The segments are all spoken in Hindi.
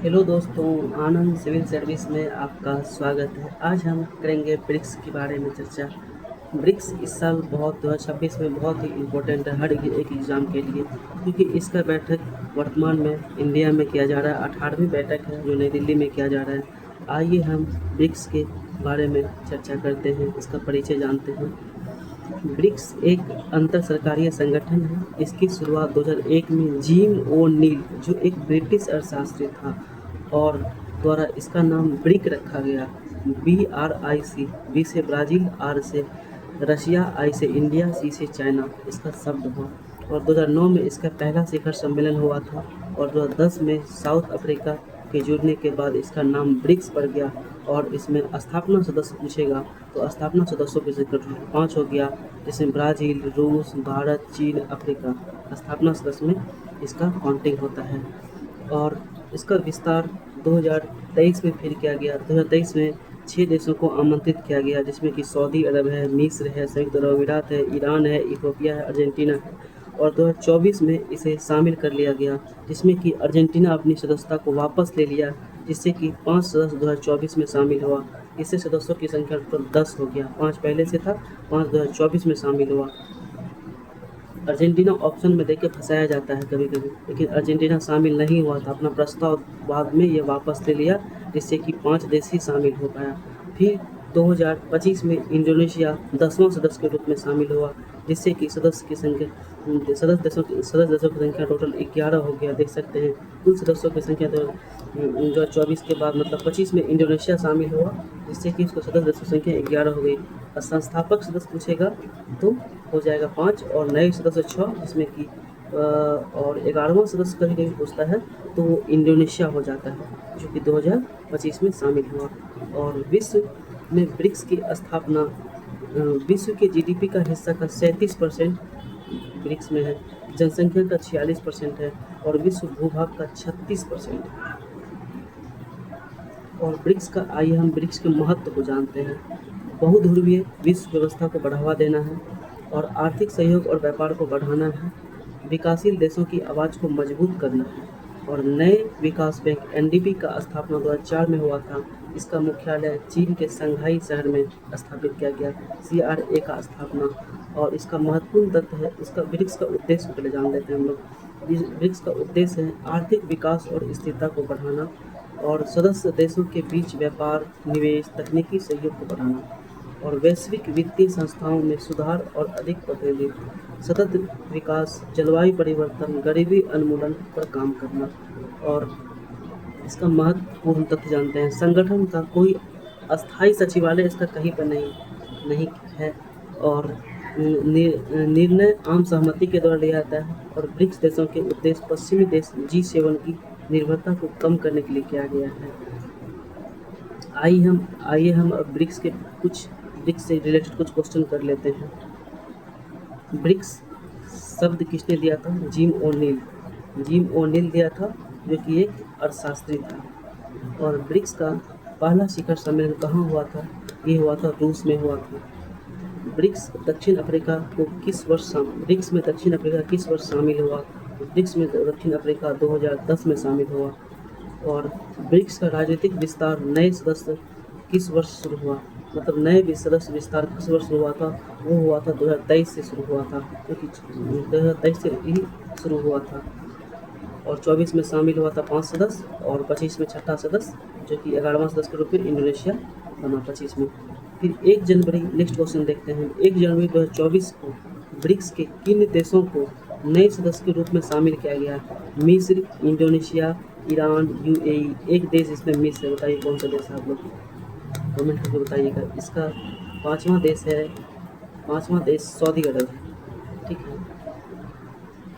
हेलो दोस्तों, आनंद सिविल सर्विस में आपका स्वागत है। आज हम करेंगे ब्रिक्स के बारे में चर्चा। ब्रिक्स इस साल 2026 में बहुत ही इम्पोर्टेंट है हर एक एग्ज़ाम के लिए, क्योंकि इसका बैठक वर्तमान में इंडिया में किया जा रहा है। 18वीं बैठक है जो नई दिल्ली में किया जा रहा है। आइए हम ब्रिक्स के बारे में चर्चा करते हैं, इसका परिचय जानते हैं। ब्रिक्स एक अंतर सरकारीय संगठन है। इसकी शुरुआत 2001 में जिम ओ नील, जो एक ब्रिटिश अर्थशास्त्री था, और द्वारा इसका नाम ब्रिक रखा गया। BRIC, बी से ब्राज़ील, आर से रशिया, आई से इंडिया, सी से चाइना इसका शब्द हुआ। और 2009 में इसका पहला शिखर सम्मेलन हुआ था, और 2010 में साउथ अफ्रीका के जुड़ने के बाद इसका नाम ब्रिक्स पड़ गया। और इसमें स्थापना सदस्य पूछेगा तो स्थापना सदस्यों की संख्या 5 हो गया, जिसमें ब्राज़ील, रूस, भारत, चीन, अफ्रीका स्थापना सदस्य में इसका काउंटिंग होता है। और इसका विस्तार 2023 में फिर किया गया। 2023 में 6 देशों को आमंत्रित किया गया, जिसमें कि सऊदी अरब है, मिस्र है, संयुक्त अरब अमीरात है, ईरान है, इथियोपिया है, अर्जेंटीना है। और 2024 में इसे शामिल कर लिया गया, जिसमें कि अर्जेंटीना अपनी सदस्यता को वापस ले लिया, जिससे कि 5 सदस्य 2024 में शामिल हुआ। इससे सदस्यों की संख्या टोटल 10 हो गया। 5 पहले से था, 5 2024 में शामिल हुआ। अर्जेंटीना ऑप्शन में देके फंसाया जाता है कभी कभी, लेकिन अर्जेंटीना शामिल नहीं हुआ था। अपना प्रस्ताव बाद में ये वापस ले लिया, जिससे कि 5 देश ही शामिल हो पाया। फिर 2025 में इंडोनेशिया 10वां सदस्य के रूप में शामिल हुआ, जिससे कि सदस्य देशों की संख्या टोटल 11 हो गया। देख सकते हैं कुल सदस्यों की संख्या 2024 के बाद मतलब 25 में इंडोनेशिया शामिल हुआ, जिससे कि उसको सदस्य देशों की संख्या 11 हो गई। और संस्थापक सदस्य पूछेगा तो हो जाएगा 5, और नए सदस्य 6, जिसमें कि और 11वां सदस्य कभी कभी पूछता है तो वो इंडोनेशिया हो जाता है, जो कि 2025 में शामिल हुआ। और विश्व में ब्रिक्स की स्थापना विश्व के जीडीपी का हिस्सा का 37% ब्रिक्स में है, जनसंख्या का 46% है, और विश्व भूभाग का 36% है। और ब्रिक्स का आइए हम ब्रिक्स के महत्व को जानते हैं। बहुध्रुवीय विश्व व्यवस्था को बढ़ावा देना है, और आर्थिक सहयोग और व्यापार को बढ़ाना है। विकासशील देशों की आवाज़ को मजबूत करना है। और नए विकास बैंक एनडीबी का स्थापना 2004 में हुआ था। इसका मुख्यालय चीन के शंघाई शहर में स्थापित किया गया। CRA का स्थापना। और इसका महत्वपूर्ण तथ्य है, इसका ब्रिक्स का उद्देश्य पहले जान लेते हैं हम लोग। ब्रिक्स का उद्देश्य है आर्थिक विकास और स्थिरता को बढ़ाना, और सदस्य देशों के बीच व्यापार, निवेश, तकनीकी सहयोग को बढ़ाना, और वैश्विक वित्तीय संस्थाओं में सुधार और अधिक प्रतिनिधित्व, सतत विकास, जलवायु परिवर्तन, गरीबी उन्मूलन पर काम करना। और इसका महत्वपूर्ण तथ्य जानते हैं। संगठन का कोई अस्थायी सचिवालय इसका कहीं पर नहीं है, और निर्णय आम सहमति के द्वारा लिया जाता है। और ब्रिक्स देशों के उद्देश्य पश्चिमी देश G7 की निर्भरता को कम करने के लिए किया गया है। आइए हम अब ब्रिक्स से रिलेटेड कुछ क्वेश्चन कर लेते हैं। ब्रिक्स शब्द किसने दिया था? जिम ओ'नील दिया था, जो कि एक अर्थशास्त्री था। और ब्रिक्स का पहला शिखर सम्मेलन कहाँ हुआ था? ये हुआ था रूस में हुआ था। ब्रिक्स में दक्षिण अफ्रीका किस वर्ष शामिल हुआ? ब्रिक्स में दक्षिण अफ्रीका 2010 में शामिल हुआ। और ब्रिक्स का राजनीतिक विस्तार नए सदस्य किस वर्ष शुरू हुआ? मतलब नए सदस्य विस्तार किस वर्ष शुरू हुआ था? वो हुआ था 2023 से शुरू हुआ था, क्योंकि 2023 से ही शुरू हुआ था। और 24 में शामिल हुआ था 5 सदस्य, और 25 में छठा सदस्य, जो कि 11वां सदस्य के रूप में इंडोनेशिया बना 25 में। फिर 1 जनवरी, नेक्स्ट क्वेश्चन देखते हैं। 1 जनवरी 2024 को ब्रिक्स के किन देशों को नए सदस्य के रूप में शामिल किया गया? मिस्र, इंडोनेशिया, ईरान, UAE। एक देश इसमें मिस है, बताइए कौन सा देश है? आप लोग कमेंट करके बताइएगा। इसका पाँचवा देश सऊदी अरब है। ठीक है,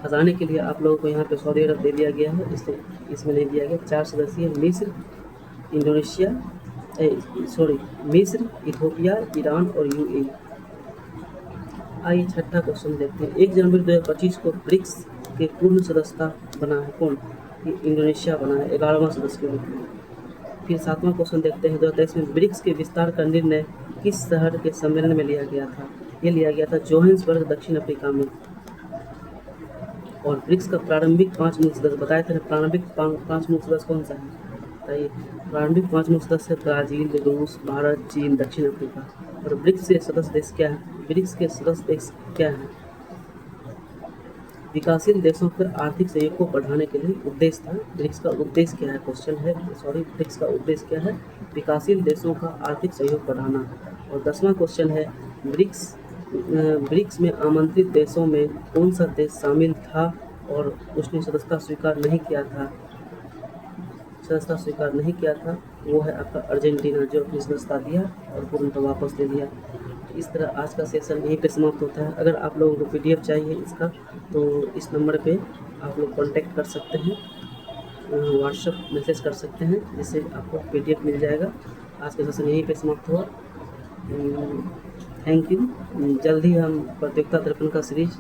फंसाने के लिए आप लोगों को यहाँ पे सऊदी अरब दे दिया गया है, इसलिए इसमें नहीं दिया गया। 4 सदस्यीय मिस्र, मिस्र, इथियोपिया, ईरान और UAE। आइए छठा क्वेश्चन देखते हैं। 1 जनवरी 2025 को ब्रिक्स के पूर्ण सदस्यता बना है कौन? इंडोनेशिया बना है 11वां सदस्य के रूप में। फिर 7वां क्वेश्चन देखते हैं। 2023 में ब्रिक्स के विस्तार का निर्णय किस शहर के सम्मेलन में लिया गया था? ये लिया गया था जोहान्सबर्ग, दक्षिण अफ्रीका में। और ब्रिक्स का प्रारंभिक 5 मूल सदस्य बताए थे। प्रारंभिक 5 मूल सदस्य कौन सा है? बताइए। प्रारंभिक 5 मुख्य सदस्य ब्राज़ील, रूस, भारत, चीन, दक्षिण अफ्रीका। और ब्रिक्स के सदस्य देश क्या है? ब्रिक्स के सदस्य देश क्या हैं? विकासशील देशों पर आर्थिक सहयोग को बढ़ाने के लिए उद्देश्य था। ब्रिक्स का उद्देश्य क्या है? क्वेश्चन है, ब्रिक्स का उद्देश्य क्या है? विकासशील देशों का आर्थिक सहयोग बढ़ाना। और 10वां क्वेश्चन है, ब्रिक्स में आमंत्रित देशों में कौन सा देश शामिल था और उसने सदस्यता स्वीकार नहीं किया था? वो है आपका अर्जेंटीना, जो अपनी सदस्यता दिया और पूर्णतः वापस ले लिया। इस तरह आज का सेशन यहीं पे समाप्त होता है। अगर आप लोगों को पीडीएफ चाहिए इसका, तो इस नंबर पे आप लोग कांटेक्ट कर सकते हैं, व्हाट्सएप मैसेज कर सकते हैं, जिससे आपको पीडीएफ मिल जाएगा। आज का सेशन यहीं पे समाप्त हुआ। Thank you. जल्द ही हम प्रतियोगिता दर्पण का सीरीज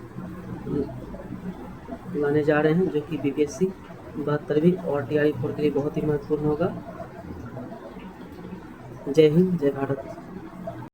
लाने जा रहे हैं, जो कि बीपीएससी 72वीं और टीआरई 4 के लिए बहुत ही महत्वपूर्ण होगा। जय हिंद, जय भारत।